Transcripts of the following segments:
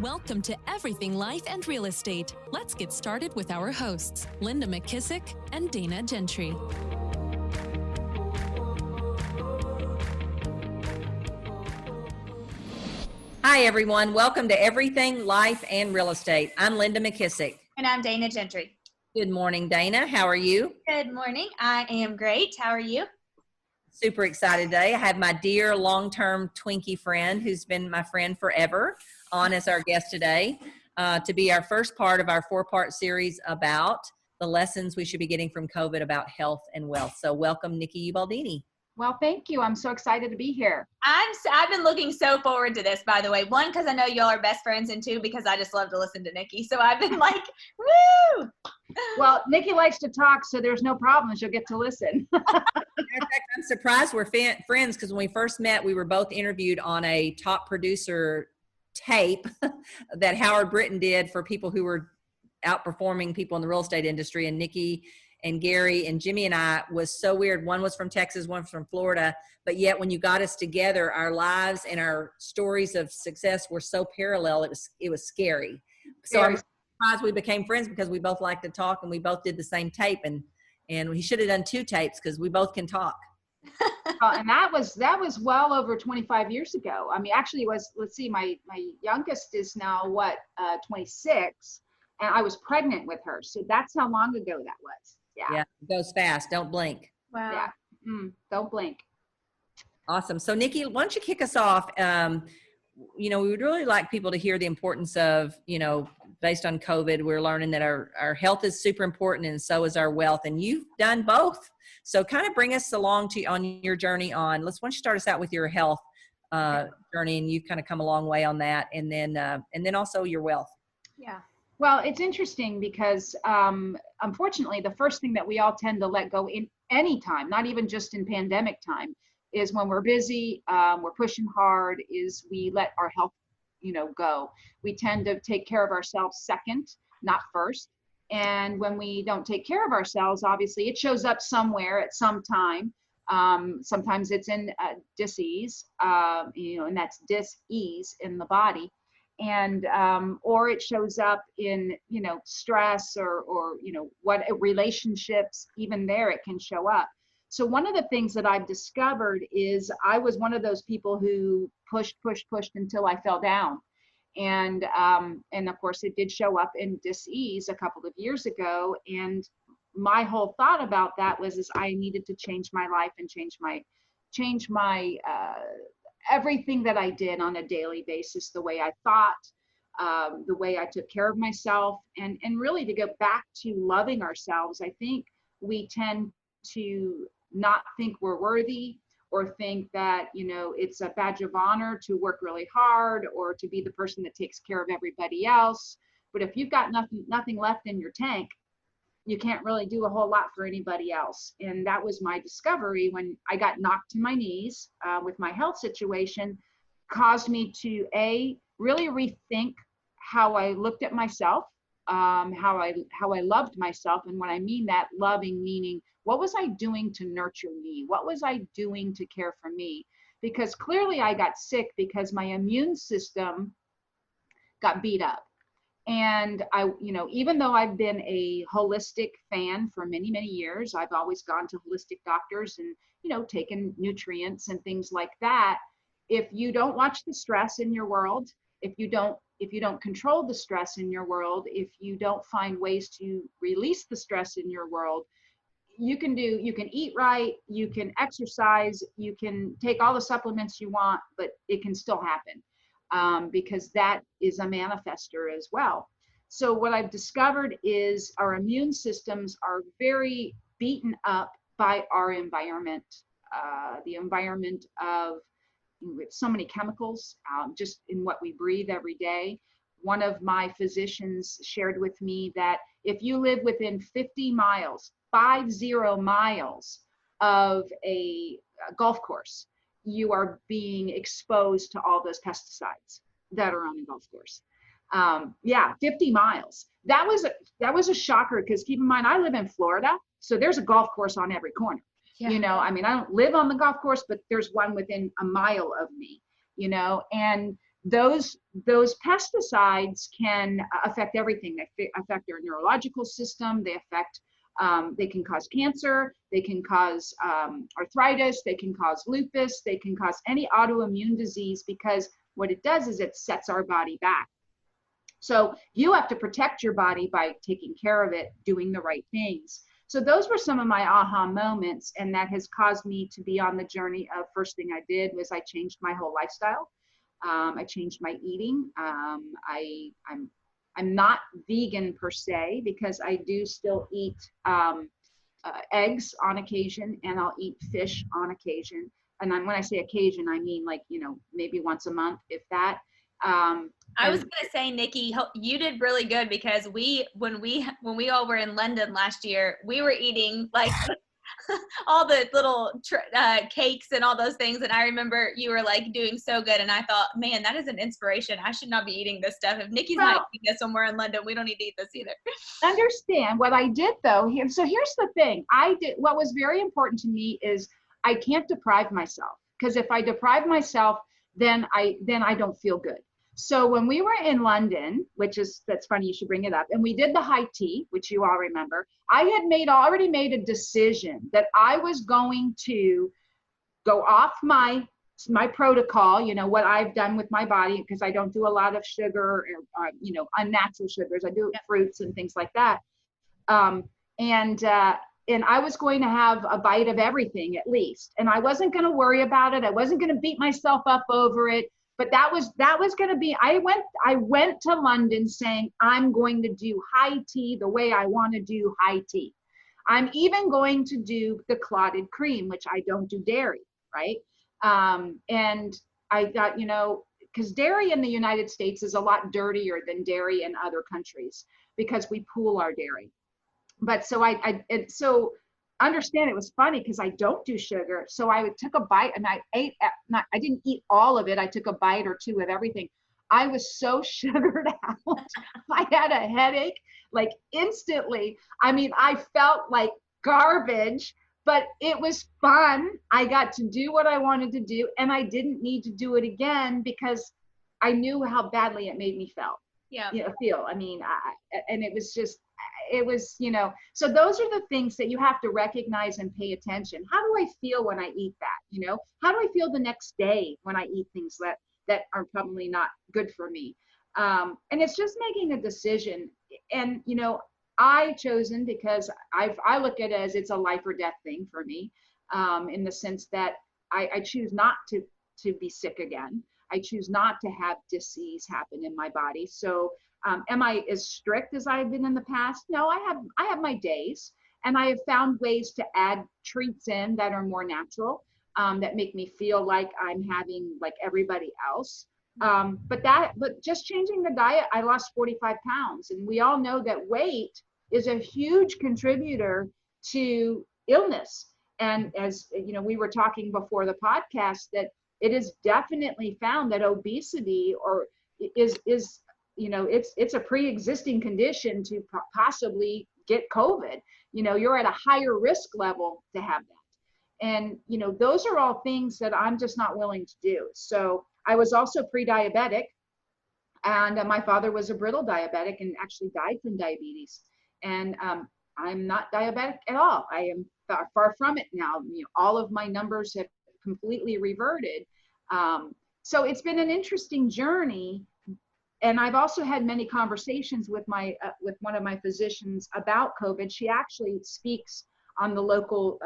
Welcome to Everything Life and Real Estate. Let's get started with our hosts, Linda McKissick and Dana Gentry. Hi, everyone. Welcome to Everything Life and Real Estate. I'm Linda McKissick. And I'm Dana Gentry. Good morning, Dana. How are you? Good morning. I am great. How are you? Super excited today. I have my dear long-term Twinkie friend, who's been my friend forever, on as our guest today to be our first part of our four-part series about the lessons we should be getting from COVID about health and wealth. So welcome, Nikki Ubaldini. Well, thank you. I'm so excited to be here. I've been looking so forward to this, by the way. One, because I know y'all are best friends, and two, because I just love to listen to Nikki. So I've been like, woo! Well, Nikki likes to talk, so there's no problem. She'll get to listen. In fact, I'm surprised we're friends because when we first met, we were both interviewed on a top producer tape that Howard Britton did for people who were outperforming people in the real estate industry. And Nikki and Gary and Jimmy and I was so weird. One was from Texas, one was from Florida. But yet when you got us together, our lives and our stories of success were so parallel. It was scary. So I'm surprised we became friends because we both like to talk and we both did the same tape. And we should have done two tapes because we both can talk. And that was well over 25 years ago. I mean, actually it was, let's see, my youngest is now 26, and I was pregnant with her. So that's how long ago that was. Yeah, it goes fast. Don't blink. Wow. Yeah, don't blink. Awesome. So Nikki, why don't you kick us off? We would really like people to hear the importance of, based on COVID, we're learning that our health is super important and so is our wealth. And you've done both. So kind of bring us along on your journey why don't you start us out with your health journey, and you've kind of come a long way on that. And then also your wealth. Yeah. Well, it's interesting because unfortunately, the first thing that we all tend to let go in any time, not even just in pandemic time, is when we're busy, we're pushing hard, is we let our health, go. We tend to take care of ourselves second, not first. And when we don't take care of ourselves, obviously it shows up somewhere at some time. Sometimes it's in dis-ease, and that's dis-ease in the body. And or it shows up in stress or what relationships, even there it can show up. So one of the things that I've discovered is I was one of those people who pushed until I fell down. And of course it did show up in dis-ease a couple of years ago. And my whole thought about that was I needed to change my life and change my everything that I did on a daily basis, the way I thought, the way I took care of myself, and really to go back to loving ourselves. I think we tend to not think we're worthy, or think that, it's a badge of honor to work really hard or to be the person that takes care of everybody else. But if you've got nothing left in your tank, you can't really do a whole lot for anybody else. And that was my discovery when I got knocked to my knees with my health situation, caused me to really rethink how I looked at myself, how I loved myself. And when I mean that, loving meaning, what was I doing to nurture me? What was I doing to care for me? Because clearly I got sick because my immune system got beat up. And I, even though I've been a holistic fan for many, many years, I've always gone to holistic doctors and, taken nutrients and things like that. If you don't watch the stress in your world, if you don't control the stress in your world, if you don't find ways to release the stress in your world, you can eat right, you can exercise, you can take all the supplements you want, but it can still happen. Because that is a manifester as well. So what I've discovered is our immune systems are very beaten up by our environment, the environment of with so many chemicals, just in what we breathe every day. One of my physicians shared with me that if you live within 50 miles of a golf course, you are being exposed to all those pesticides that are on the golf course. 50 miles. That was a shocker, because keep in mind, I live in Florida, so there's a golf course on every corner. Yeah. I don't live on the golf course, but there's one within a mile of me, and those pesticides can affect everything. They affect our neurological system. They can cause cancer. They can cause arthritis. They can cause lupus. They can cause any autoimmune disease, because what it does is it sets our body back. So you have to protect your body by taking care of it, doing the right things. So those were some of my aha moments, and that has caused me to be on the journey of, first thing I did was I changed my whole lifestyle. I changed my eating. I'm not vegan per se, because I do still eat eggs on occasion, and I'll eat fish on occasion. And when I say occasion, I mean like, maybe once a month, if that. I was gonna say, Nikki, you did really good, because when we all were in London last year, we were eating like all the little cakes and all those things, and I remember you were like doing so good, and I thought, man, that is an inspiration. I should not be eating this stuff. If Nikki's not eating this somewhere in London, we don't need to eat this either. Understand what I did though. So here's the thing. What was very important to me is I can't deprive myself, because if I deprive myself, then I don't feel good. So when we were in London, that's funny you should bring it up, and we did the high tea, which you all remember, I had already made a decision that I was going to go off my protocol, what I've done with my body, because I don't do a lot of sugar or unnatural sugars. I do fruits and things like that. And I was going to have a bite of everything at least. And I wasn't going to worry about it. I wasn't going to beat myself up over it. But that was going to be, I went to London saying, I'm going to do high tea the way I want to do high tea. I'm even going to do the clotted cream, which I don't do dairy, right? And I thought, because dairy in the United States is a lot dirtier than dairy in other countries, because we pool our dairy. But so so understand, it was funny because I don't do sugar. So I took a bite and I didn't eat all of it. I took a bite or two of everything. I was so sugared out. I had a headache like instantly. I mean, I felt like garbage, but it was fun. I got to do what I wanted to do, and I didn't need to do it again because I knew how badly it made me feel. I mean, and it was just, so those are the things that you have to recognize and pay attention. How do I feel when I eat that? How do I feel the next day when I eat things that are probably not good for me? And it's just making a decision. And, I chosen because I look at it as it's a life or death thing for me, in the sense that I choose not to be sick again. I choose not to have disease happen in my body. So am I as strict as I've been in the past? No, I have my days, and I have found ways to add treats in that are more natural, that make me feel like I'm having like everybody else. But just changing the diet, I lost 45 pounds, and we all know that weight is a huge contributor to illness. And as we were talking before the podcast, that it is definitely found that obesity is it's a pre-existing condition to possibly get COVID. You're at a higher risk level to have that. And, those are all things that I'm just not willing to do. So I was also pre-diabetic, and my father was a brittle diabetic and actually died from diabetes. And I'm not diabetic at all. I am far from it now. All of my numbers have completely reverted. So it's been an interesting journey. And I've also had many conversations with one of my physicians about COVID. She actually speaks on the local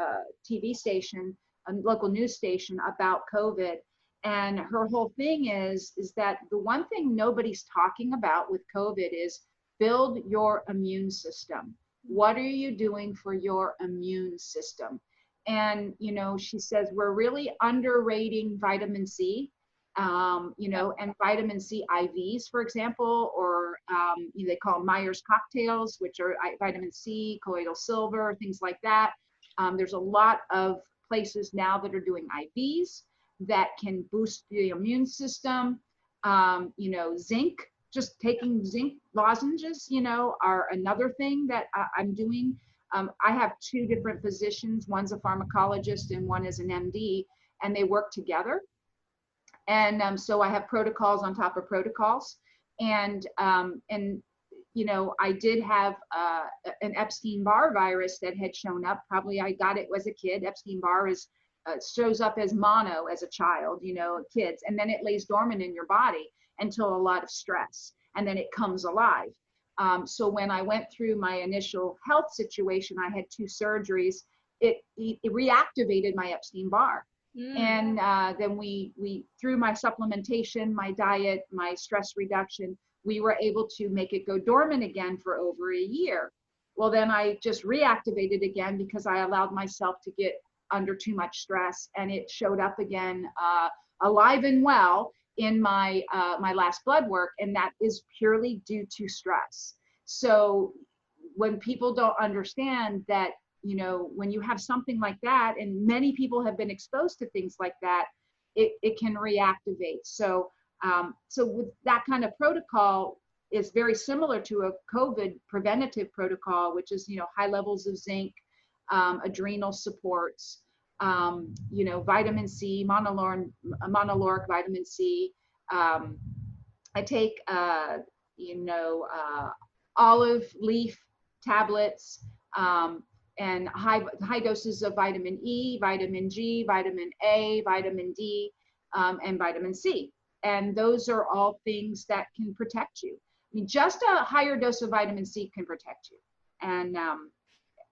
TV station, local news station, about COVID. And her whole thing is that the one thing nobody's talking about with COVID is build your immune system. What are you doing for your immune system? And, she says we're really underrating vitamin C, and vitamin C IVs, for example, or they call Myers cocktails, which are vitamin C, colloidal silver, things like that. There's a lot of places now that are doing IVs that can boost the immune system. Zinc, just taking zinc lozenges, are another thing that I'm doing. I have two different physicians. One's a pharmacologist and one is an MD, and they work together. And so I have protocols on top of protocols. And I did have an Epstein-Barr virus that had shown up. Probably I got it as a kid. Epstein-Barr shows up as mono as a child, kids, and then it lays dormant in your body until a lot of stress, and then it comes alive. So when I went through my initial health situation, I had 2 surgeries. It reactivated my Epstein-Barr. And then we through my supplementation, my diet, my stress reduction, we were able to make it go dormant again for over a year. Well, then I just reactivated again because I allowed myself to get under too much stress, and it showed up again alive and well in my last blood work, and that is purely due to stress. So when people don't understand that, when you have something like that, and many people have been exposed to things like that, it can reactivate. So with that kind of protocol is very similar to a COVID preventative protocol, which is, high levels of zinc, adrenal supports, vitamin C, monoloric vitamin C. I take, olive leaf tablets, and high doses of vitamin E, vitamin G, vitamin A, vitamin D, and vitamin C. And those are all things that can protect you. I mean, just a higher dose of vitamin C can protect you. And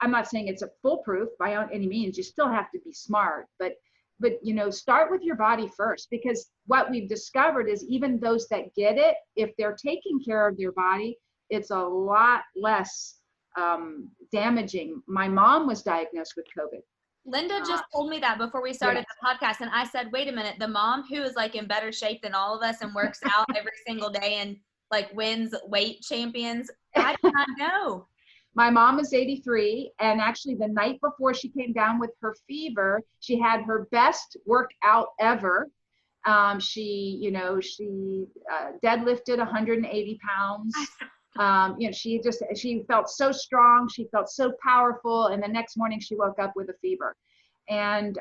I'm not saying it's a foolproof by any means. You still have to be smart, but start with your body first, because what we've discovered is even those that get it, if they're taking care of their body, it's a lot less damaging. My mom was diagnosed with COVID. Linda just told me that before we started the podcast, and I said, wait a minute, the mom who is like in better shape than all of us and works out every single day and like wins weight champions, I did not know. My mom is 83, and actually the night before she came down with her fever, she had her best workout ever. She deadlifted 180 pounds. She felt so strong. She felt so powerful. And the next morning she woke up with a fever. And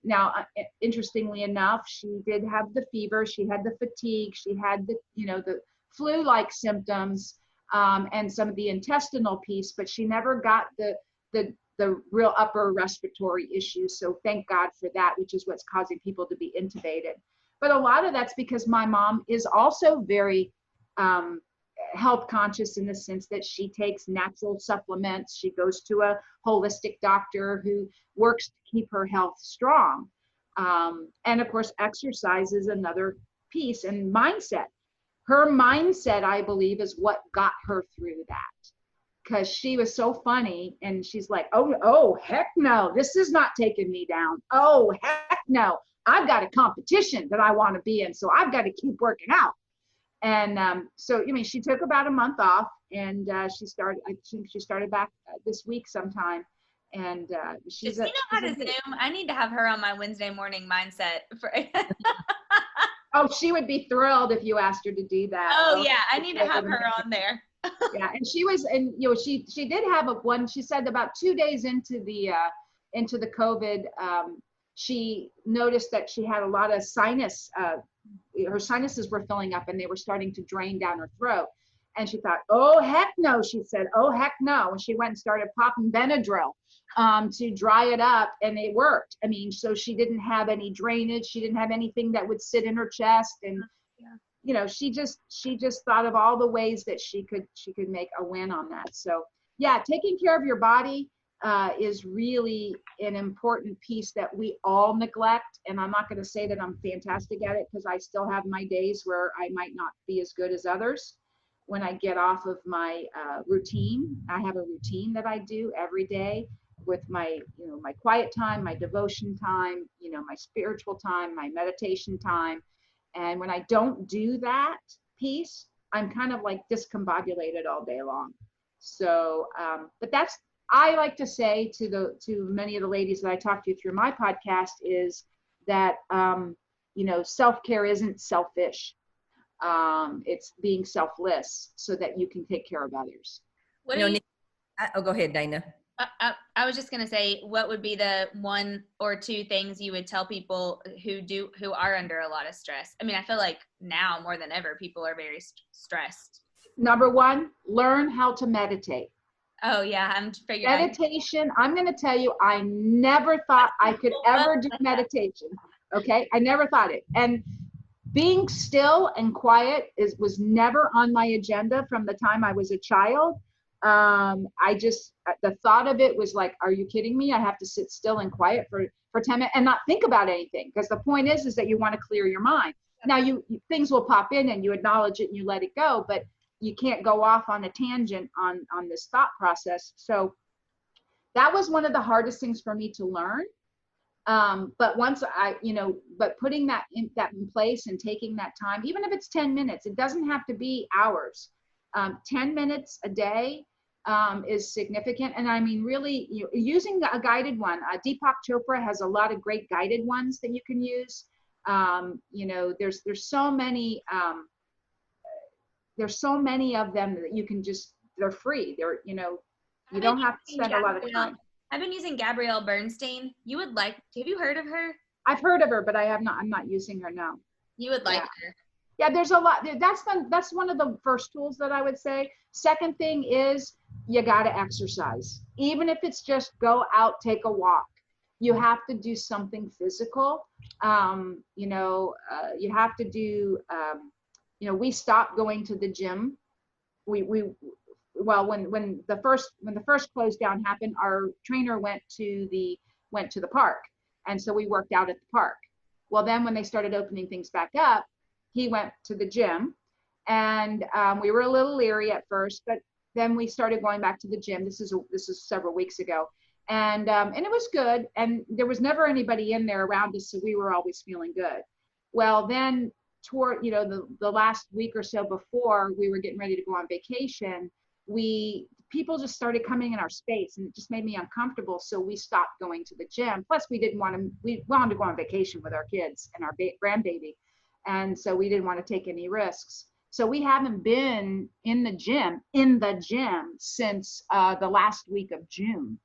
now, interestingly enough, she did have the fever. She had the fatigue. She had the flu-like symptoms, and some of the intestinal piece, but she never got the real upper respiratory issues. So thank God for that, which is what's causing people to be intubated. But a lot of that's because my mom is also very health conscious, in the sense that she takes natural supplements. She goes to a holistic doctor who works to keep her health strong. And of course, exercise is another piece, and mindset. Her mindset, I believe, is what got her through that, because she was so funny, and she's like, oh, heck no, this is not taking me down. Oh, heck no, I've got a competition that I want to be in, so I've got to keep working out. And she took about a month off, and I think she started back this week sometime. And does she know how to Zoom? I need to have her on my Wednesday morning mindset. Oh, she would be thrilled if you asked her to do that. Oh yeah, I need to have her on there. Yeah, and she was, and she did have one. She said about 2 days into the COVID, she noticed that she had a lot of sinus. Her sinuses were filling up, and they were starting to drain down her throat. And she thought, oh heck no, she said, oh heck no. And she went and started popping Benadryl to dry it up, and it worked. I mean, so she didn't have any drainage. She didn't have anything that would sit in her chest. And she just thought of all the ways that she could make a win on that. So yeah, taking care of your body is really an important piece that we all neglect. And I'm not going to say that I'm fantastic at it, because I still have my days where I might not be as good as others. When I get off of my routine, I have a routine that I do every day with my, my quiet time, my devotion time, my spiritual time, my meditation time. And when I don't do that piece, I'm kind of like discombobulated all day long. So, but I like to say to many of the ladies that I talk to through my podcast is that, self-care isn't selfish. It's being selfless so that you can take care of others. Go ahead, Dana. I was just going to say, what would be the one or two things you would tell people who are under a lot of stress? I mean, I feel like now more than ever, people are very stressed. Number one, learn how to meditate. Oh yeah, I'm figuring. Meditation, I'm going to tell you, I never thought I could ever do meditation. Okay, I never thought it. And being still and quiet was never on my agenda from the time I was a child. The thought of it was like, are you kidding me? I have to sit still and quiet for 10 minutes and not think about anything. Because the point is that you want to clear your mind. Now things will pop in and you acknowledge it and you let it go, but you can't go off on a tangent on this thought process. So that was one of the hardest things for me to learn. But once but putting that in place and taking that time, even if it's 10 minutes, it doesn't have to be hours. 10 minutes a day is significant. And I mean, really using a guided one. Deepak Chopra has a lot of great guided ones that you can use. There's so many of them that you can they're free. You don't have to spend a lot of time. I've been using Gabrielle Bernstein. Have you heard of her? I've heard of her, but I'm not using her now. You would like her. Yeah, there's a lot. That's one of the first tools that I would say. Second thing is you got to exercise. Even if it's just go out, take a walk. You have to do something physical. You have to do, we stopped going to the gym. When the first close down happened, our trainer went to the park. And so we worked out at the park. Well, then when they started opening things back up, he went to the gym, and we were a little leery at first, but then we started going back to the gym. This is several weeks ago. And it was good. And there was never anybody in there around us. So we were always feeling good. Well, then toward, the last week or so before we were getting ready to go on vacation, people just started coming in our space, and it just made me uncomfortable. So we stopped going to the gym. Plus we wanted to go on vacation with our kids and our grandbaby. And so we didn't want to take any risks. So we haven't been in the gym since the last week of June.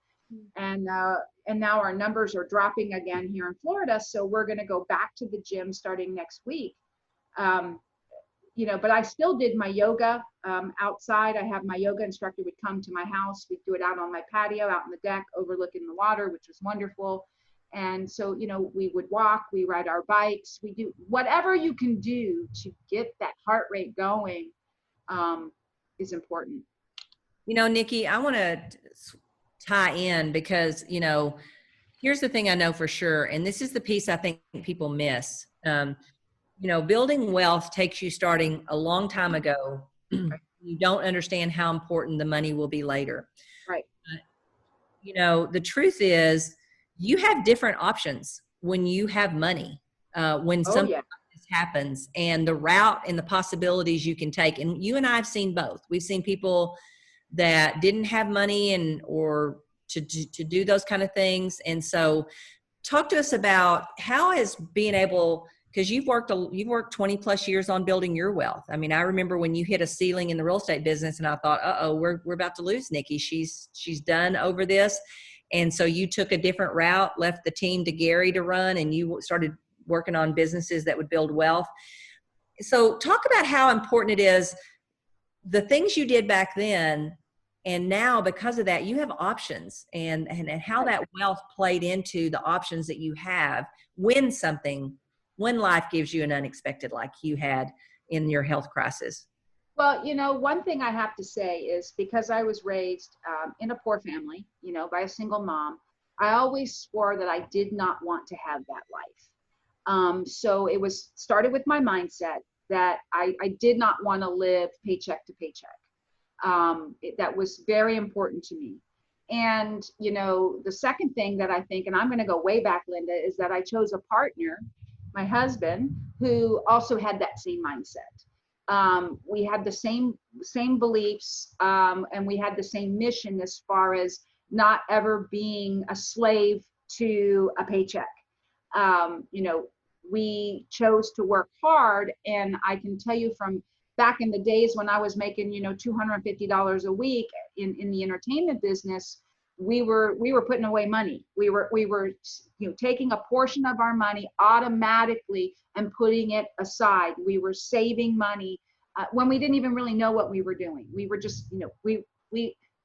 And now our numbers are dropping again here in Florida. So we're going to go back to the gym starting next week. But I still did my yoga outside. I have my yoga instructor would come to my house. We'd do it out on my patio, out on the deck, overlooking the water, which was wonderful. And so, we would walk, we ride our bikes, we do whatever you can do to get that heart rate going is important. Nikki, I want to tie in because, here's the thing I know for sure. And this is the piece I think people miss. Building wealth takes you starting a long time ago. Right. You don't understand how important the money will be later. Right. The truth is you have different options when you have money, when something like this happens, and the route and the possibilities you can take. And you and I have seen both. We've seen people that didn't have money or to do those kind of things. And so talk to us about how is being able, because you've worked 20 plus years on building your wealth. I mean, I remember when you hit a ceiling in the real estate business and I thought, we're about to lose Nikki. She's done over this. And so you took a different route, left the team to Gary to run, and you started working on businesses that would build wealth. So talk about how important it is, the things you did back then, and now because of that, you have options, and how that wealth played into the options that you have when life gives you an unexpected like you had in your health crisis. Well, one thing I have to say is because I was raised in a poor family, by a single mom, I always swore that I did not want to have that life. So it started with my mindset that I did not want to live paycheck to paycheck. That was very important to me. And, the second thing that I think, and I'm going to go way back, Linda, is that I chose a partner, my husband, who also had that same mindset. We had the same beliefs, and we had the same mission as far as not ever being a slave to a paycheck. We chose to work hard, and I can tell you from back in the days when I was making, $250 a week in the entertainment business, we were putting away money. We were taking a portion of our money automatically and putting it aside. We were saving money when we didn't even really know what we were doing. We were just,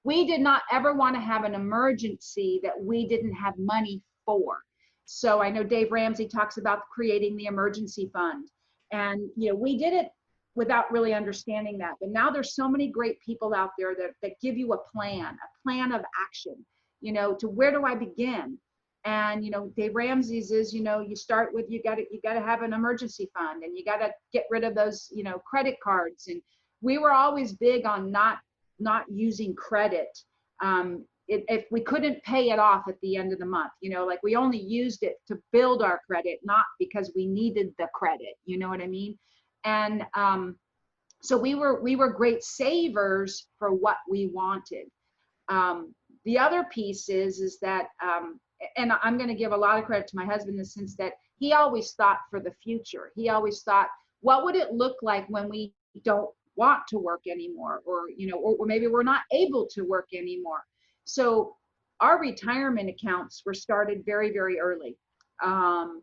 we did not ever want to have an emergency that we didn't have money for. So I know Dave Ramsey talks about creating the emergency fund, and we did it without really understanding that. But now there's so many great people out there that give you a plan of action, to where do I begin? And, Dave Ramsey's is, you start with, you got to have an emergency fund, and you got to get rid of those, credit cards. And we were always big on not using credit. If we couldn't pay it off at the end of the month, like we only used it to build our credit, not because we needed the credit, you know what I mean? And so we were great savers for what we wanted. The other piece is that, and I'm going to give a lot of credit to my husband in the sense that he always thought for the future. He always thought, what would it look like when we don't want to work anymore, or maybe we're not able to work anymore. So our retirement accounts were started very, very early. And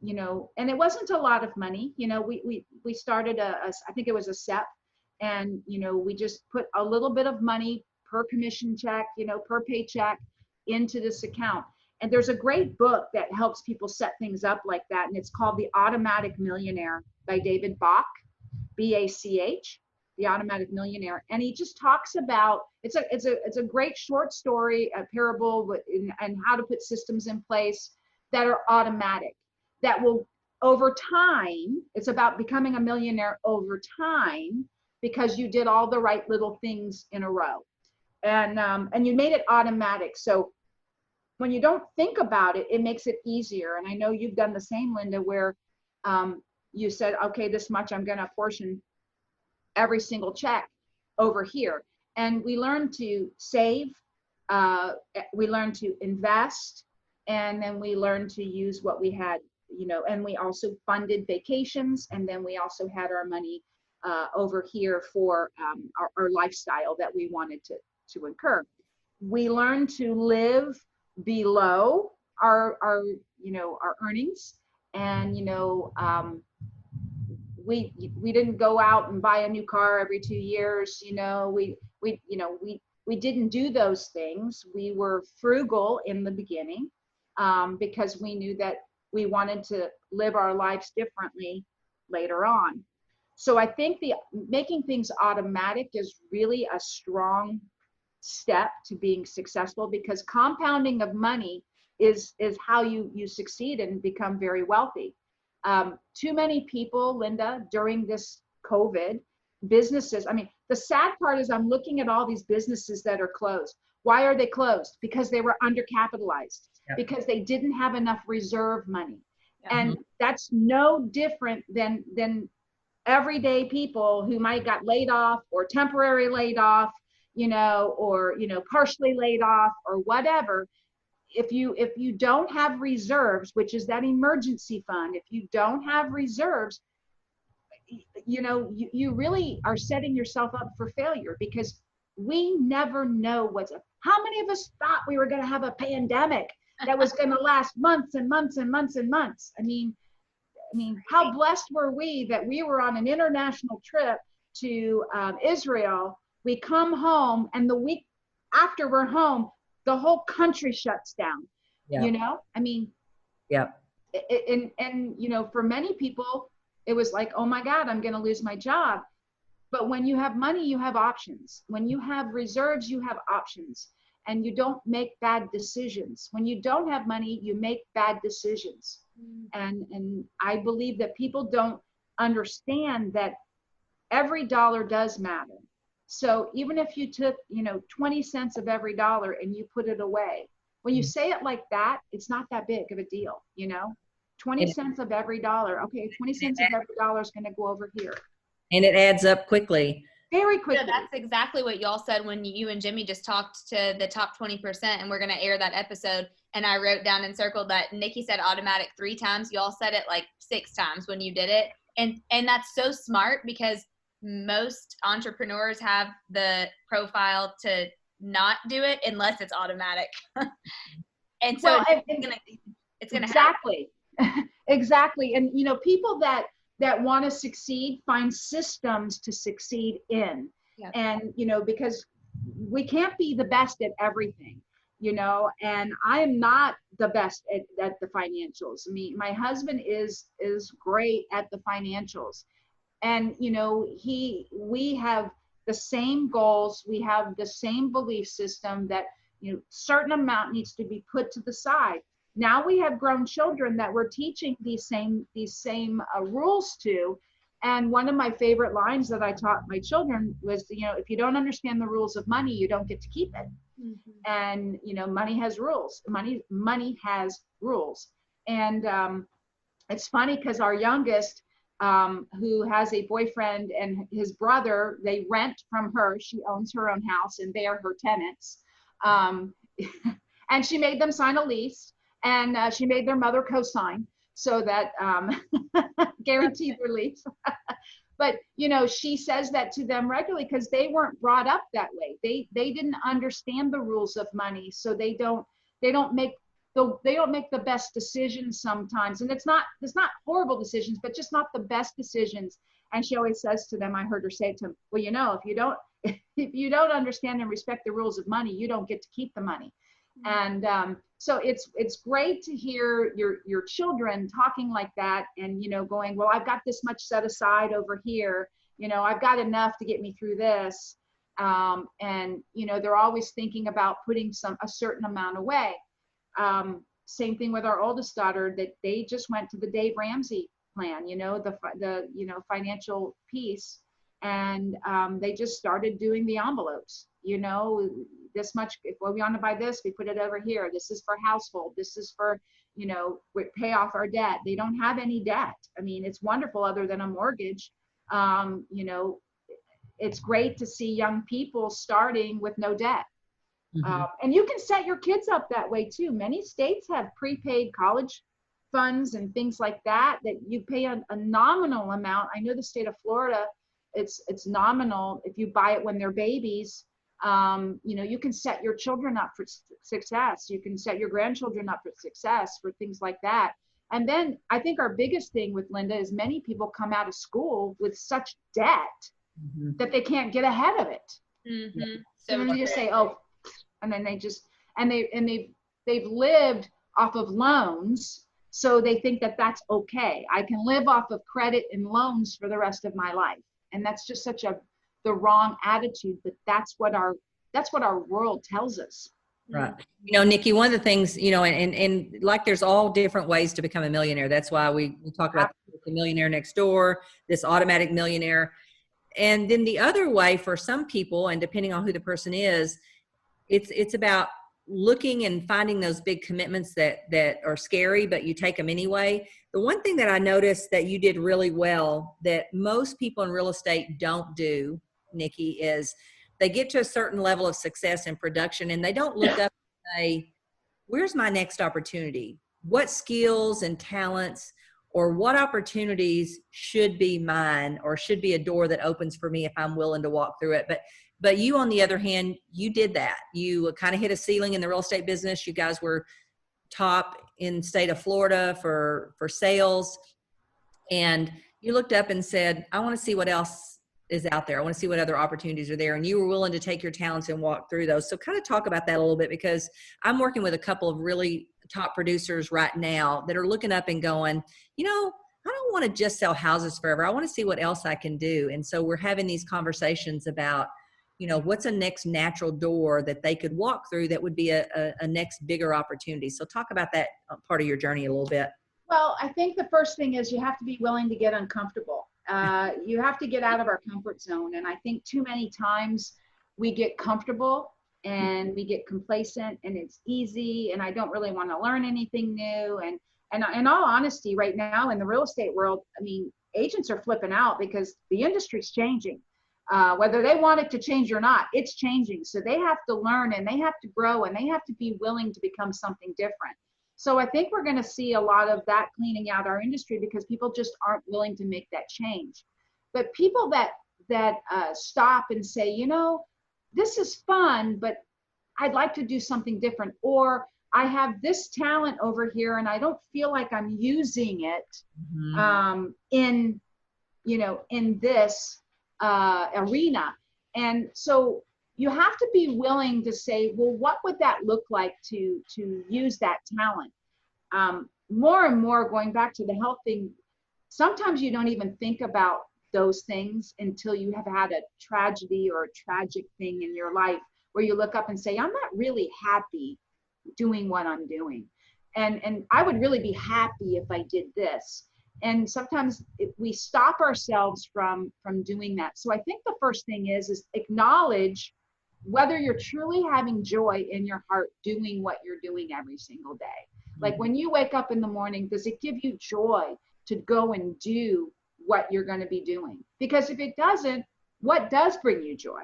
it wasn't a lot of money. We started I think it was a SEP, and we just put a little bit of money per commission check, per paycheck into this account. And there's a great book that helps people set things up like that, and it's called The Automatic Millionaire by David Bach, B-A-C-H, The Automatic Millionaire. And he just talks about, it's a great short story, a parable, and how to put systems in place that are automatic, that will, over time, it's about becoming a millionaire over time because you did all the right little things in a row. And you made it automatic. So when you don't think about it, it makes it easier. And I know you've done the same, Linda, where you said, okay, this much I'm going to portion every single check over here. And we learned to save, we learned to invest, and then we learned to use what we had, and we also funded vacations, and then we also had our money over here for our lifestyle that we wanted to incur. We learned to live below our earnings, and we didn't go out and buy a new car every 2 years. We didn't do those things. We were frugal in the beginning because we knew that we wanted to live our lives differently later on. So I think making things automatic is really a strong step to being successful, because compounding of money is how you succeed and become very wealthy. Too many people, Linda, during this COVID, businesses, the sad part is I'm looking at all these businesses that are closed. Why are they closed? Because they were undercapitalized, because they didn't have enough reserve money. And that's no different than everyday people who might got laid off or temporary laid off, or partially laid off or whatever. If you don't have reserves, which is that emergency fund, if you don't have reserves, you really are setting yourself up for failure, because we never know how many of us thought we were going to have a pandemic that was going to last months and months and months and months. How blessed were we that we were on an international trip to Israel. We come home, and the week after we're home, the whole country shuts down. Yeah. Yeah. And for many people, it was like, oh my God, I'm going to lose my job. But when you have money, you have options. When you have reserves, you have options, and you don't make bad decisions. When you don't have money, you make bad decisions. And I believe that people don't understand that every dollar does matter. So even if you took, 20 cents of every dollar and you put it away, when you say it like that, it's not that big of a deal, 20 cents of every dollar. Okay, 20 cents of every dollar is going to go over here. And it adds up quickly. Very quickly. Yeah, that's exactly what y'all said when you and Jimmy just talked to the top 20%, and we're going to air that episode. And I wrote down and circled that Nikki said automatic 3 times. Y'all said it like 6 times when you did it. And that's so smart, because most entrepreneurs have the profile to not do it unless it's automatic. And so Well, it's gonna exactly. Exactly. And people that want to succeed find systems to succeed in. Yeah. And because we can't be the best at everything, and I am not the best at the financials. I mean, my husband is great at the financials, and we have the same goals, we have the same belief system that certain amount needs to be put to the side. Now we have grown children that we're teaching these same rules to. And one of my favorite lines that I taught my children was, if you don't understand the rules of money, you don't get to keep it. Mm-hmm. And money has rules. Money has rules. And it's funny because our youngest, who has a boyfriend, and his brother, they rent from her. She owns her own house, and they are her tenants. And she made them sign a lease, and she made their mother co-sign so that guaranteed their lease. But she says that to them regularly because they weren't brought up that way. They didn't understand the rules of money, so they don't make the best decisions sometimes. And it's not horrible decisions, but just not the best decisions. And she always says to them, I heard her say to them, well, if you don't understand and respect the rules of money, you don't get to keep the money. And so it's great to hear your children talking like that, and going, well, I've got this much set aside over here, I've got enough to get me through this, and they're always thinking about putting a certain amount away. Same thing with our oldest daughter, that they just went to the Dave Ramsey plan, the financial piece, and they just started doing the envelopes. This much, if we want to buy this, we put it over here. This is for household. This is for, we pay off our debt. They don't have any debt. I mean, it's wonderful other than a mortgage. It's great to see young people starting with no debt. Mm-hmm. And you can set your kids up that way too. Many states have prepaid college funds and things like that you pay a nominal amount. I know the state of Florida, it's nominal if you buy it when they're babies. You can set your children up for success. You can set your grandchildren up for success for things like that. And then I think our biggest thing with Linda is many people come out of school with such debt mm-hmm. that they can't get ahead of it. Mm-hmm. So then they just say, oh, and then they've lived off of loans. So they think that that's okay. I can live off of credit and loans for the rest of my life. And that's just the wrong attitude, but that's what our world tells us. Right. Nikki, one of the things, and like there's all different ways to become a millionaire. That's why we talk about the millionaire next door, this automatic millionaire. And then the other way for some people, and depending on who the person is, it's about looking and finding those big commitments that are scary, but you take them anyway. The one thing that I noticed that you did really well that most people in real estate don't do, Nikki, is they get to a certain level of success in production and they don't look up and say, where's my next opportunity? What skills and talents or what opportunities should be mine or should be a door that opens for me if I'm willing to walk through it? But you, on the other hand, you did that. You kind of hit a ceiling in the real estate business. You guys were top in the state of Florida for sales. And you looked up and said, I want to see what else is out there. I want to see what other opportunities are there. And you were willing to take your talents and walk through those. So kind of talk about that a little bit, because I'm working with a couple of really top producers right now that are looking up and going, I don't want to just sell houses forever. I want to see what else I can do. And so we're having these conversations about, what's a next natural door that they could walk through that would be a next bigger opportunity. So talk about that part of your journey a little bit. Well, I think the first thing is you have to be willing to get uncomfortable. You have to get out of our comfort zone. And I think too many times we get comfortable and we get complacent and it's easy and I don't really want to learn anything new. And in all honesty, right now in the real estate world, I mean, agents are flipping out because the industry's changing. Whether they want it to change or not, it's changing. So they have to learn and they have to grow and they have to be willing to become something different. So I think we're going to see a lot of that cleaning out our industry because people just aren't willing to make that change. But people that stop and say, this is fun, but I'd like to do something different, or I have this talent over here and I don't feel like I'm using it in, in this arena. And so you have to be willing to say, well, what would that look like to use that talent? More and more, going back to the health thing, sometimes you don't even think about those things until you have had a tragedy or a tragic thing in your life where you look up and say, I'm not really happy doing what I'm doing. And I would really be happy if I did this. And sometimes we stop ourselves from doing that. So I think the first thing is acknowledge whether you're truly having joy in your heart doing what you're doing every single day. Like when you wake up in the morning, does it give you joy to go and do what you're going to be doing? Because if it doesn't, what does bring you joy?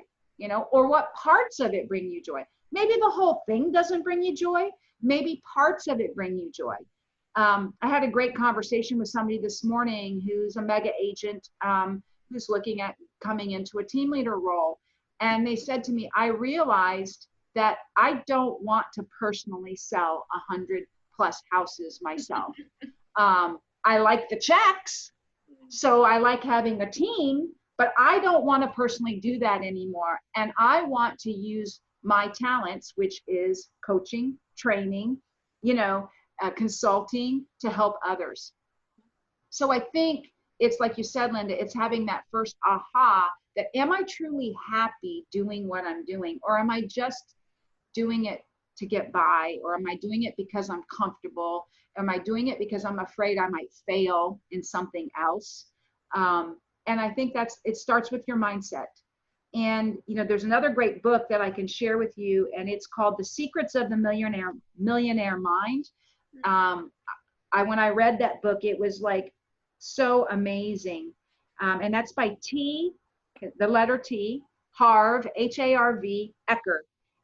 Or what parts of it bring you joy? Maybe the whole thing doesn't bring you joy. Maybe parts of it bring you joy. I had a great conversation with somebody this morning who's a mega agent, who's looking at coming into a team leader role. And they said to me, I realized that I don't want to personally sell 100+ houses myself. I like the checks, so I like having a team, but I don't want to personally do that anymore. And I want to use my talents, which is coaching, training, consulting, to help others. So I think it's like you said, Linda, it's having that first aha that, am I truly happy doing what I'm doing? Or am I just doing it to get by? Or am I doing it because I'm comfortable? Am I doing it because I'm afraid I might fail in something else? And I think it starts with your mindset. And, there's another great book that I can share with you, and it's called The Secrets of the Millionaire Mind. When I read that book, it was like so amazing. And that's by the letter T, Harv, Harv, Eker,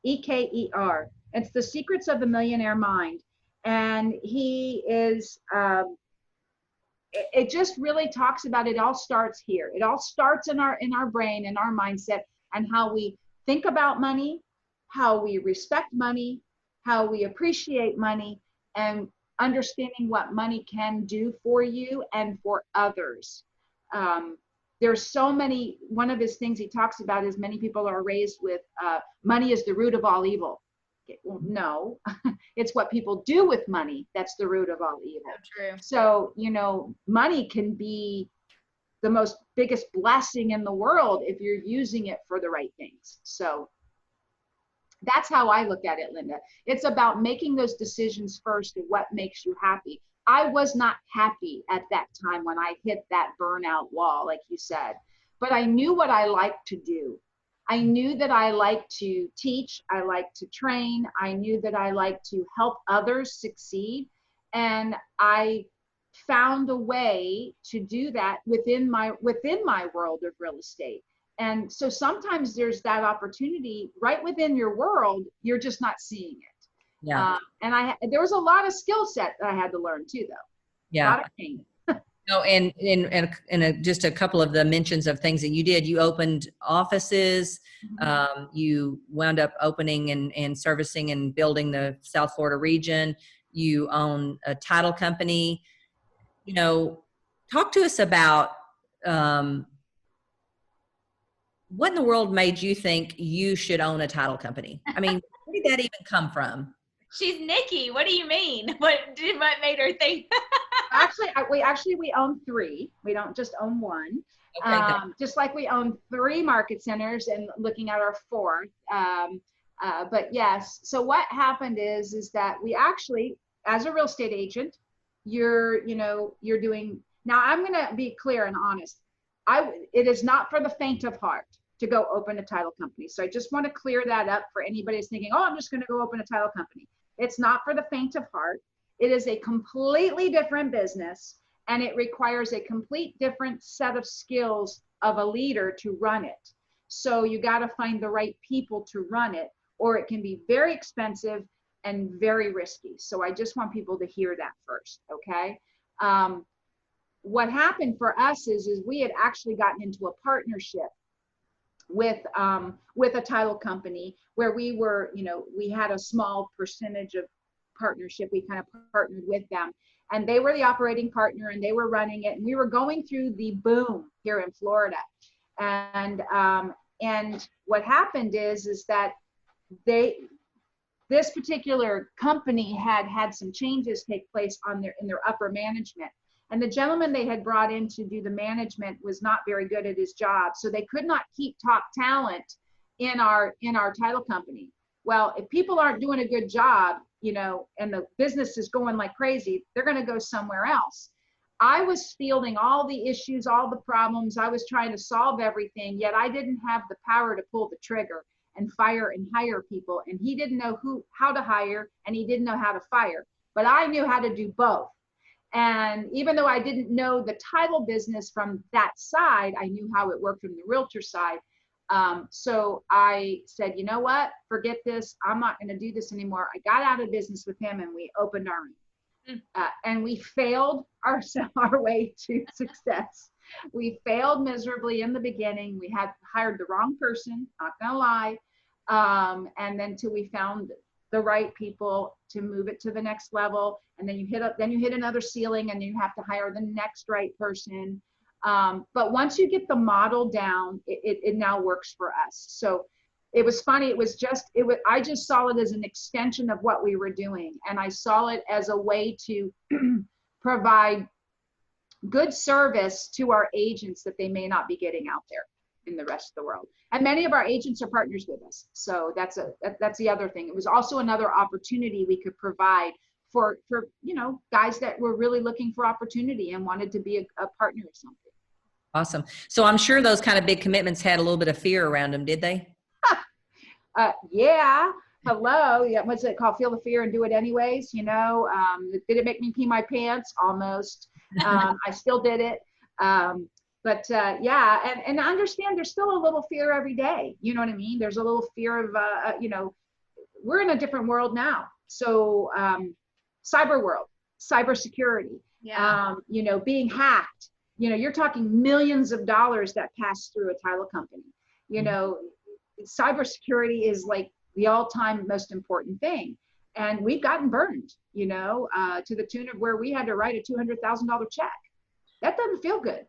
Eker. It's The Secrets of the Millionaire Mind. And he is, it just really talks about, it all starts here. It all starts in our brain, in our mindset, and how we think about money, how we respect money, how we appreciate money, and understanding what money can do for you and for others. There's so many, one of his things he talks about is many people are raised with money is the root of all evil. Okay, well, no, it's what people do with money that's the root of all evil. True. So, money can be the biggest blessing in the world if you're using it for the right things. So that's how I look at it, Linda. It's about making those decisions first of what makes you happy. I was not happy at that time when I hit that burnout wall, like you said, but I knew what I liked to do. I knew that I like to teach, I like to train, I knew that I like to help others succeed, and I found a way to do that within my world of real estate. And so sometimes there's that opportunity right within your world, you're just not seeing it. Yeah. And there was a lot of skill set that I had to learn too, though. Yeah. A lot of pain. No, and just a couple of the mentions of things that you did. You opened offices. You wound up opening and servicing and building the South Florida region. You own a title company. Talk to us about what in the world made you think you should own a title company? I mean, where did that even come from? She's Nikki. What do you mean? What made her think? We own 3. We don't just own one. Okay, just like we own 3 market centers and looking at our 4th. But yes, so what happened is that we actually, as a real estate agent, you're doing, now I'm going to be clear and honest. It is not for the faint of heart to go open a title company. So I just want to clear that up for anybody who's thinking, oh, I'm just going to go open a title company. It's not for the faint of heart. It is a completely different business, and it requires a complete different set of skills of a leader to run it. So you got to find the right people to run it, or it can be very expensive and very risky. So I just want people to hear that first, okay? What happened for us is we had actually gotten into a partnership with a title company where we were, we had a small percentage of partnership. We kind of partnered with them, and they were the operating partner, and they were running it, and we were going through the boom here in Florida. And what happened is that this particular company had some changes take place in their upper management. And the gentleman they had brought in to do the management was not very good at his job. So they could not keep top talent in our title company. Well, if people aren't doing a good job, and the business is going like crazy, they're going to go somewhere else. I was fielding all the issues, all the problems. I was trying to solve everything, yet I didn't have the power to pull the trigger and fire and hire people. And he didn't know how to hire, and he didn't know how to fire. But I knew how to do both. And even though I didn't know the title business from that side, I knew how it worked from the realtor side. So I said, you know what, forget this. I'm not going to do this anymore. I got out of business with him, and we opened our own. And we failed our way to success. We failed miserably in the beginning. We had hired the wrong person, not going to lie. And then till we found the right people to move it to the next level. And then you hit another ceiling, and you have to hire the next right person. But once you get the model down, it now works for us. So it was funny. I just saw it as an extension of what we were doing. And I saw it as a way to provide good service to our agents that they may not be getting out there in the rest of the world. And many of our agents are partners with us. So that's the other thing. It was also another opportunity we could provide for guys that were really looking for opportunity and wanted to be a partner or something. Awesome. So I'm sure those kind of big commitments had a little bit of fear around them, did they? Yeah. Hello. Yeah. What's it called? Feel the fear and do it anyways. Did it make me pee my pants? Almost. I still did it. But yeah. And I understand there's still a little fear every day. You know what I mean? There's a little fear of, we're in a different world now. So, cyber world, cybersecurity, being hacked, you're talking millions of dollars that pass through a title company. Cybersecurity is like the all-time most important thing. And we've gotten burned, to the tune of where we had to write a $200,000 check. That doesn't feel good.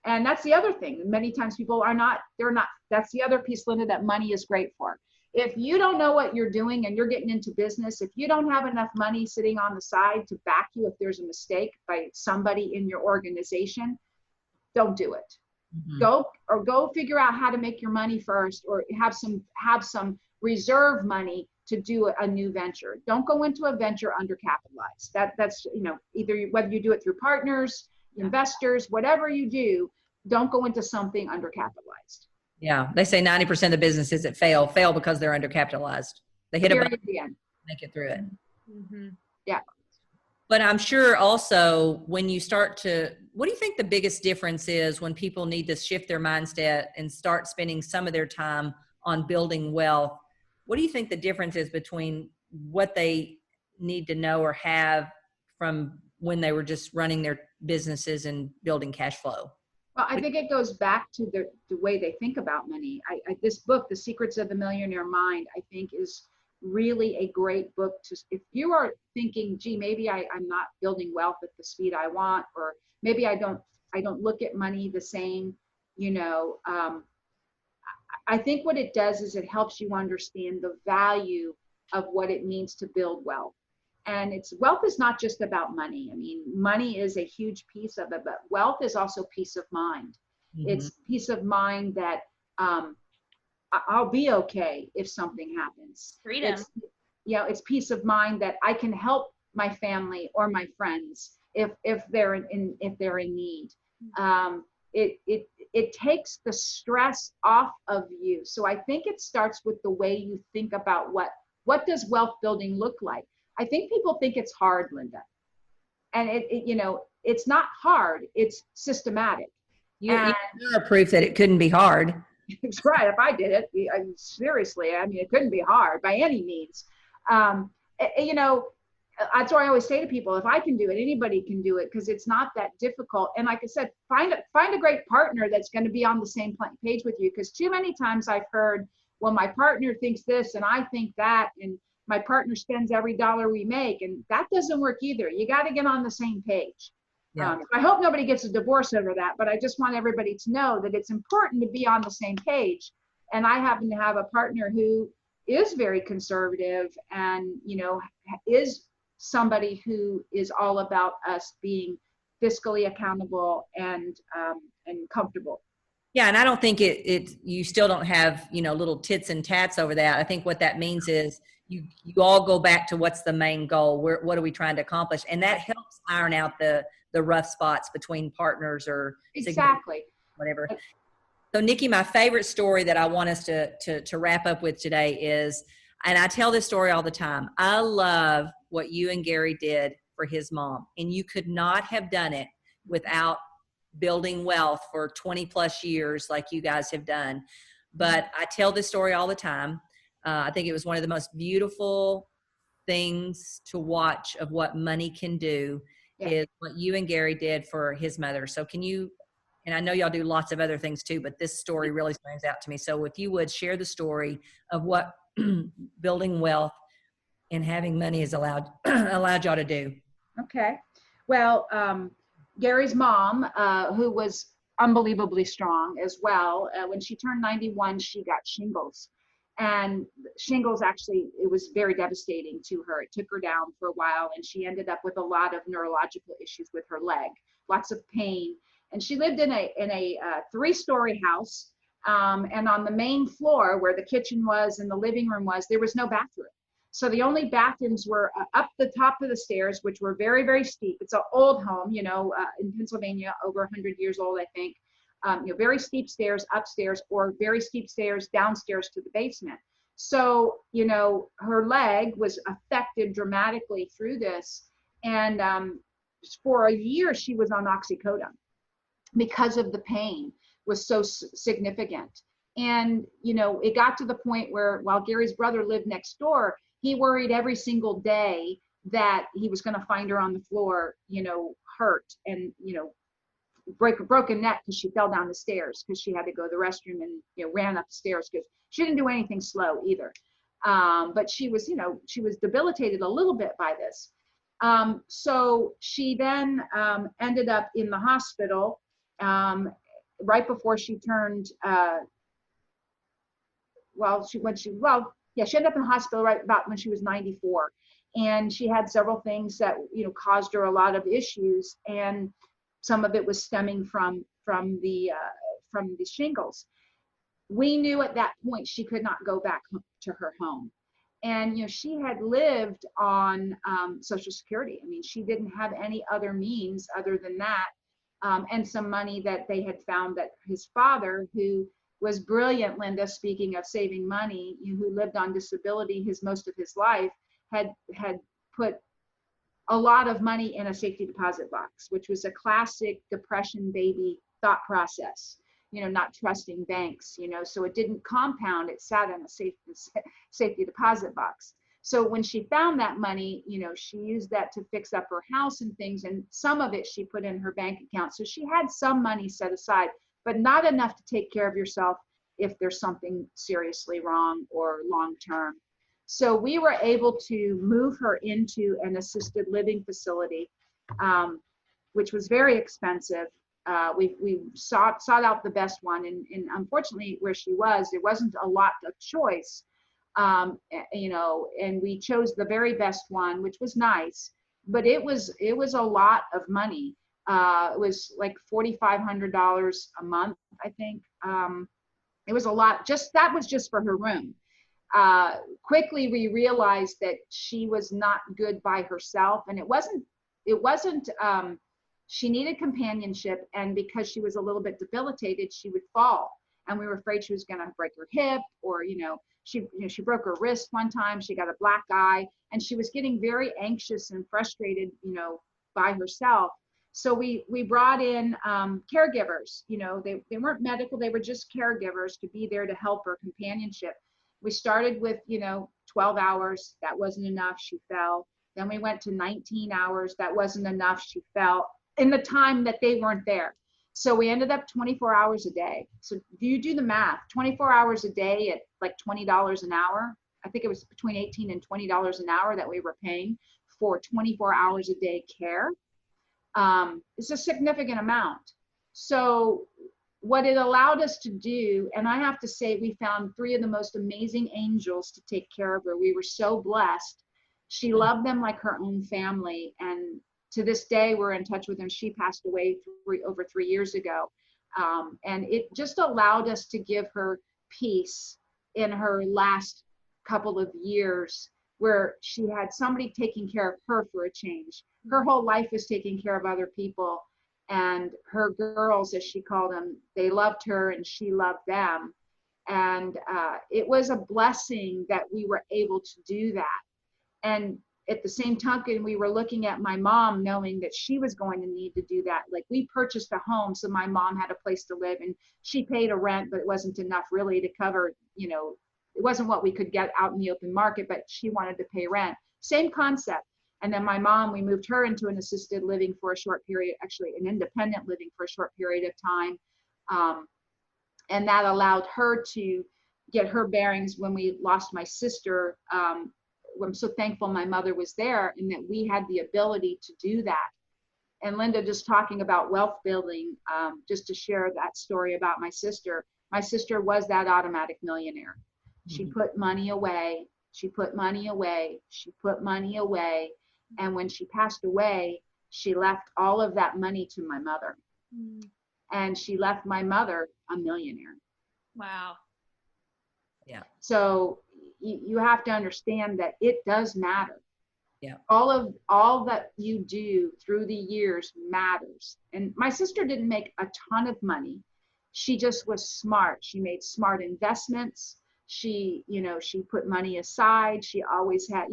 And that's the other thing. Many times people that's the other piece, Linda, that money is great for. If you don't know what you're doing and you're getting into business, if you don't have enough money sitting on the side to back you if there's a mistake by somebody in your organization, don't do it. Mm-hmm. Go figure out how to make your money first, or have some reserve money to do a new venture. Don't go into a venture undercapitalized. That's either whether you do it through partners, investors, whatever you do, don't go into something undercapitalized. Yeah, they say 90% of the businesses that fail because they're undercapitalized. They hit a button, make it through it. Mm-hmm. Yeah. But I'm sure also when you start to, what do you think the biggest difference is when people need to shift their mindset and start spending some of their time on building wealth? What do you think the difference is between what they need to know or have from when they were just running their businesses and building cash flow? Well, I think it goes back to the way they think about money. This book, The Secrets of the Millionaire Mind, I think is really a great book if you are thinking, gee, maybe I'm not building wealth at the speed I want, or maybe I don't look at money the same, I think what it does is it helps you understand the value of what it means to build wealth. And wealth is not just about money. I mean, money is a huge piece of it, but wealth is also peace of mind. Mm-hmm. It's peace of mind that I'll be okay if something happens. Freedom. It's peace of mind that I can help my family or my friends if they're in need. It takes the stress off of you. So I think it starts with the way you think about what does wealth building look like. I think people think it's hard, Linda, and it's not hard. It's systematic. You're proof that it couldn't be hard. It's right. If I did it, seriously, I mean, it couldn't be hard by any means. that's why I always say to people, if I can do it, anybody can do it, because it's not that difficult. And like I said, find a great partner that's going to be on the same page with you, because too many times I've heard, well, my partner thinks this and I think that, and my partner spends every dollar we make, and that doesn't work either. You got to get on the same page. Yeah. I hope nobody gets a divorce over that, but I just want everybody to know that it's important to be on the same page. And I happen to have a partner who is very conservative and, is somebody who is all about us being fiscally accountable and comfortable. Yeah, and I don't think you still don't have, little tits and tats over that. I think what that means is you all go back to what's the main goal. What are we trying to accomplish? And that helps iron out the rough spots between partners or exactly whatever. So Nikki, my favorite story that I want us to wrap up with today is, and I tell this story all the time, I love what you and Gary did for his mom. And you could not have done it without building wealth for 20 plus years like you guys have done. But I tell this story all the time. I think it was one of the most beautiful things to watch of what money can do is what you and Gary did for his mother. So can you, and I know y'all do lots of other things too, but this story really stands out to me. So if you would share the story of what building wealth and having money has allowed y'all to do. Okay. Well, Gary's mom, who was unbelievably strong as well, when she turned 91, she got shingles. And shingles, actually, it was very devastating to her. It took her down for a while, and she ended up with a lot of neurological issues with her leg, lots of pain. And she lived in a 3-story house. And on the main floor where the kitchen was and the living room was, there was no bathroom. So the only bathrooms were up the top of the stairs, which were very, very steep. It's an old home, in Pennsylvania, over 100 years old, I think. Very steep stairs upstairs, or very steep stairs downstairs to the basement. So, her leg was affected dramatically through this. And for a year, she was on oxycodone because of the pain was so significant. And, it got to the point where, while Gary's brother lived next door, he worried every single day that he was going to find her on the floor, hurt and, break a broken neck because she fell down the stairs because she had to go to the restroom and, ran up the stairs because she didn't do anything slow either. But she was debilitated a little bit by this. So she then ended up in the hospital right before she turned, she ended up in the hospital right about when she was 94. And she had several things that, caused her a lot of issues. And some of it was stemming from the shingles. We knew at that point she could not go back to her home. And, she had lived on Social Security. I mean, she didn't have any other means other than that, and some money that they had found that his father, who was brilliant, Linda, speaking of saving money, who lived on disability most of his life, had put a lot of money in a safety deposit box, which was a classic Depression baby thought process, not trusting banks, so it didn't compound, it sat in a safety deposit box. So when she found that money, she used that to fix up her house and things, and some of it she put in her bank account. So she had some money set aside, but not enough to take care of yourself if there's something seriously wrong or long-term. So we were able to move her into an assisted living facility, which was very expensive. We sought out the best one, and unfortunately, where she was, there wasn't a lot of choice, and we chose the very best one, which was nice, but it was a lot of money. It was like $4,500 a month, I think. It was a lot. That was just for her room. Quickly we realized that she was not good by herself, and it wasn't she needed companionship, and because she was a little bit debilitated, she would fall, and we were afraid she was going to break her hip, or she broke her wrist one time. She got a black eye, and she was getting very anxious and frustrated by herself. So we brought in caregivers. They weren't medical, they were just caregivers to be there to help her companionship. We started with 12 hours. That wasn't enough. She fell. Then we went to 19 hours. That wasn't enough. She felt in the time that they weren't there. So we ended up 24 hours a day. So do you do the math? 24 hours a day at like $20 an hour. I think it was between $18 and $20 an hour that we were paying for 24 hours a day care. It's a significant amount. So what it allowed us to do, and I have to say, we found 3 of the most amazing angels to take care of her. We were so blessed. She loved them like her own family. And to this day, we're in touch with them. She passed away over 3 years ago. And it just allowed us to give her peace in her last couple of years, where she had somebody taking care of her for a change. Her whole life was taking care of other people. And her girls, as she called them, they loved her and she loved them. And it was a blessing that we were able to do that. And at the same token, we were looking at my mom, knowing that she was going to need to do that. Like, we purchased a home, so my mom had a place to live, and she paid a rent, but it wasn't enough really to cover, you know, it wasn't what we could get out in the open market, but she wanted to pay rent. Same concept. And then my mom, we moved her into an assisted living for a short period, actually an independent living for a short period of time. And that allowed her to get her bearings when we lost my sister. I'm so thankful my mother was there and that we had the ability to do that. And Linda, just talking about wealth building, just to share that story about my sister was that automatic millionaire. She put money away, she put money away, she put money away. And when she passed away, she left all of that money to my mother. And she left my mother a millionaire. Wow. Yeah. So you have to understand that it does matter. Yeah. All that you do through the years matters. And my sister didn't make a ton of money. She just was smart. She made smart investments. She put money aside. She always had,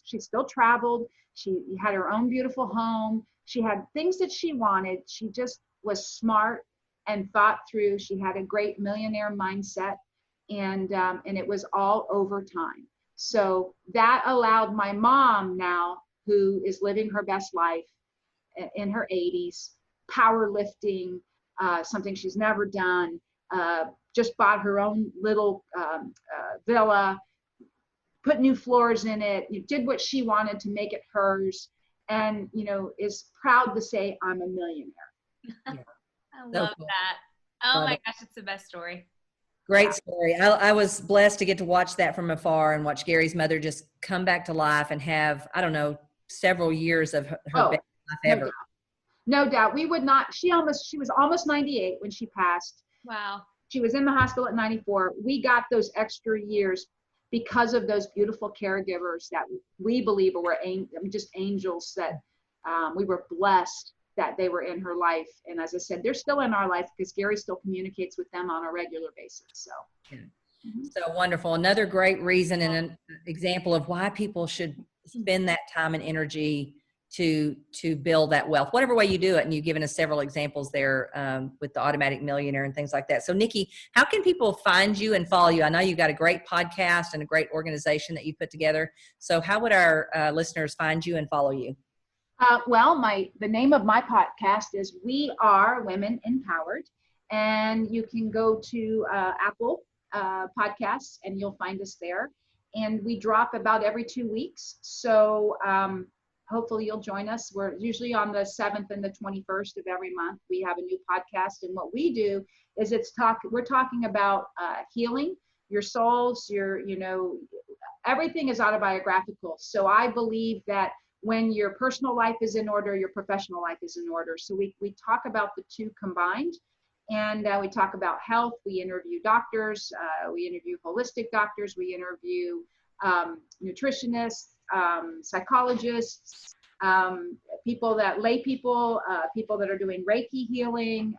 she still traveled. She had her own beautiful home. She had things that she wanted. She just was smart and thought through. She had a great millionaire mindset, and it was all over time. So that allowed my mom now, who is living her best life in her 80s, powerlifting, something she's never done, just bought her own little villa, put new floors in it, did what she wanted to make it hers, and is proud to say, I'm a millionaire. I love that. Oh my gosh, it's the best story. Great story. I was blessed to get to watch that from afar and watch Gary's mother just come back to life and have, I don't know, several years of her best life ever. No doubt. We would not, she was almost 98 when she passed. Wow. She was in the hospital at 94. We got those extra years because of those beautiful caregivers that we believe were just angels, that we were blessed that they were in her life. And as I said, they're still in our life because Gary still communicates with them on a regular basis. So, So wonderful. Another great reason and an example of why people should spend that time and energy to build that wealth, whatever way you do it. And you've given us several examples there with the automatic millionaire and things like that. So Nikki, how can people find you and follow you? I know you've got a great podcast and a great organization that you put together. So how would our listeners find you and follow you? Well, the name of my podcast is We Are Women Empowered, and you can go to Apple Podcasts and you'll find us there. And we drop about every 2 weeks. So hopefully you'll join us. We're usually on the 7th and the 21st of every month. We have a new podcast, and what we do is we're talking about healing your souls, everything is autobiographical. So I believe that when your personal life is in order, your professional life is in order. So we talk about the two combined, and we talk about health. We interview doctors, we interview holistic doctors, we interview nutritionists, psychologists, people that are doing Reiki healing.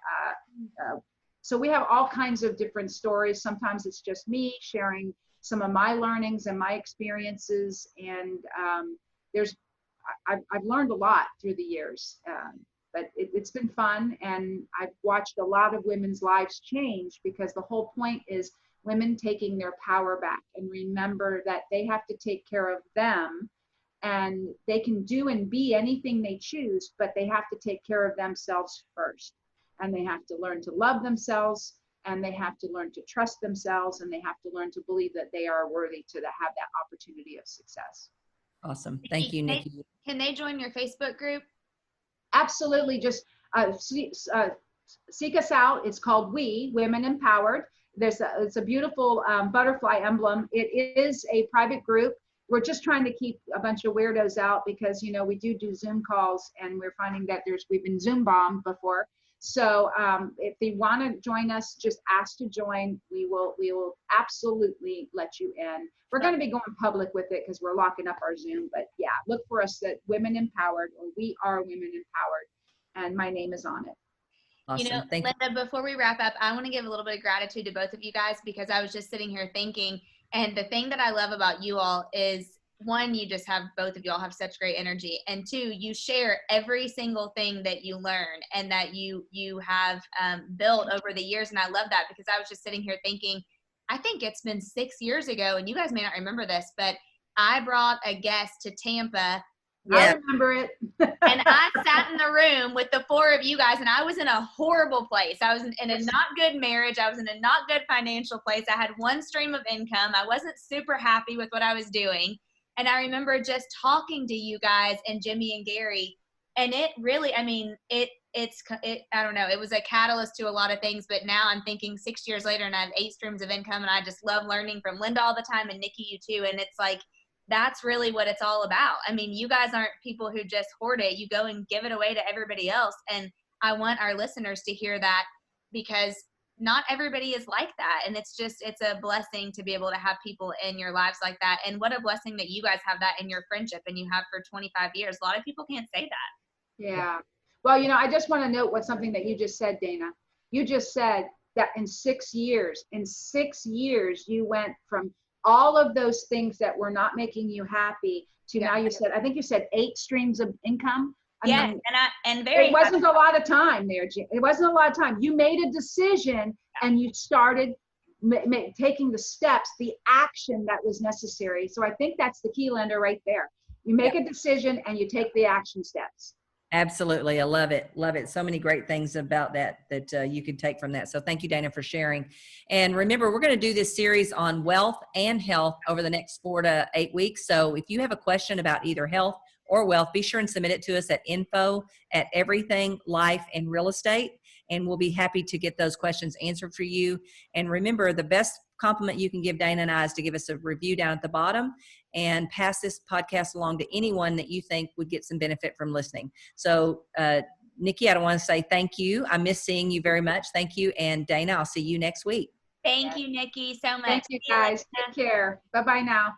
So we have all kinds of different stories. Sometimes it's just me sharing some of my learnings and my experiences, and I've learned a lot through the years, but it's been fun, and I've watched a lot of women's lives change, because the whole point is women taking their power back and remember that they have to take care of them, and they can do and be anything they choose, but they have to take care of themselves first. And they have to learn to love themselves, and they have to learn to trust themselves, and they have to learn to believe that they are worthy to have that opportunity of success. Awesome. Thank you, Nikki. Can they join your Facebook group? Absolutely. Just seek us out. It's called We Women Empowered. It's a beautiful butterfly emblem. It is a private group. We're just trying to keep a bunch of weirdos out because, you know, we do Zoom calls, and we're finding that we've been Zoom bombed before. So if they want to join us, just ask to join. We will absolutely let you in. We're going to be going public with it because we're locking up our Zoom. But yeah, look for us at Women Empowered, or We Are Women Empowered, and my name is on it. Awesome. You know, Thank Linda, before we wrap up, I want to give a little bit of gratitude to both of you guys, because I was just sitting here thinking, and the thing that I love about you all is, one, you just have, both of y'all have such great energy, and two, you share every single thing that you learn and that you have built over the years. And I love that, because I was just sitting here thinking, I think it's been 6 years ago, and you guys may not remember this, but I brought a guest to Tampa. Yeah. I remember it. And I sat in the room with the four of you guys, and I was in a horrible place. I was in a not good marriage. I was in a not good financial place. I had one stream of income. I wasn't super happy with what I was doing. And I remember just talking to you guys and Jimmy and Gary, and it really, I mean, I don't know, it was a catalyst to a lot of things. But now I'm thinking 6 years later, and I have 8 streams of income, and I just love learning from Linda all the time, and Nikki, you too. And it's like, that's really what it's all about. I mean, you guys aren't people who just hoard it. You go and give it away to everybody else. And I want our listeners to hear that, because not everybody is like that. And it's a blessing to be able to have people in your lives like that. And what a blessing that you guys have that in your friendship, and you have for 25 years. A lot of people can't say that. Yeah. Well, you know, I just want to note something that you just said, Dana. You just said that in 6 years, you went from all of those things that were not making you happy to now I think you said 8 streams of income. Yeah, it wasn't a lot of time there, Jim. It wasn't a lot of time. You made a decision, and you started taking the steps, the action that was necessary. So I think that's the key, Linda, right there. You make a decision, and you take the action steps. Absolutely. I love it. Love it. So many great things about that you can take from that. So thank you, Dana, for sharing. And remember, we're going to do this series on wealth and health over the next 4 to 8 weeks. So if you have a question about either health or wealth, be sure and submit it to us at info@everything life and real estate. And we'll be happy to get those questions answered for you. And remember, the best compliment you can give Dana and I is to give us a review down at the bottom, and pass this podcast along to anyone that you think would get some benefit from listening. So, Nikki, I want to say thank you. I miss seeing you very much. Thank you. And Dana, I'll see you next week. Thank you, Nikki, so much. Thank you, guys. Take care. Bye-bye now.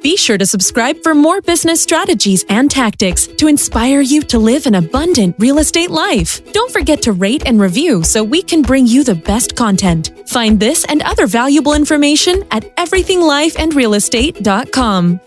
Be sure to subscribe for more business strategies and tactics to inspire you to live an abundant real estate life. Don't forget to rate and review so we can bring you the best content. Find this and other valuable information at everythinglifeandrealestate.com.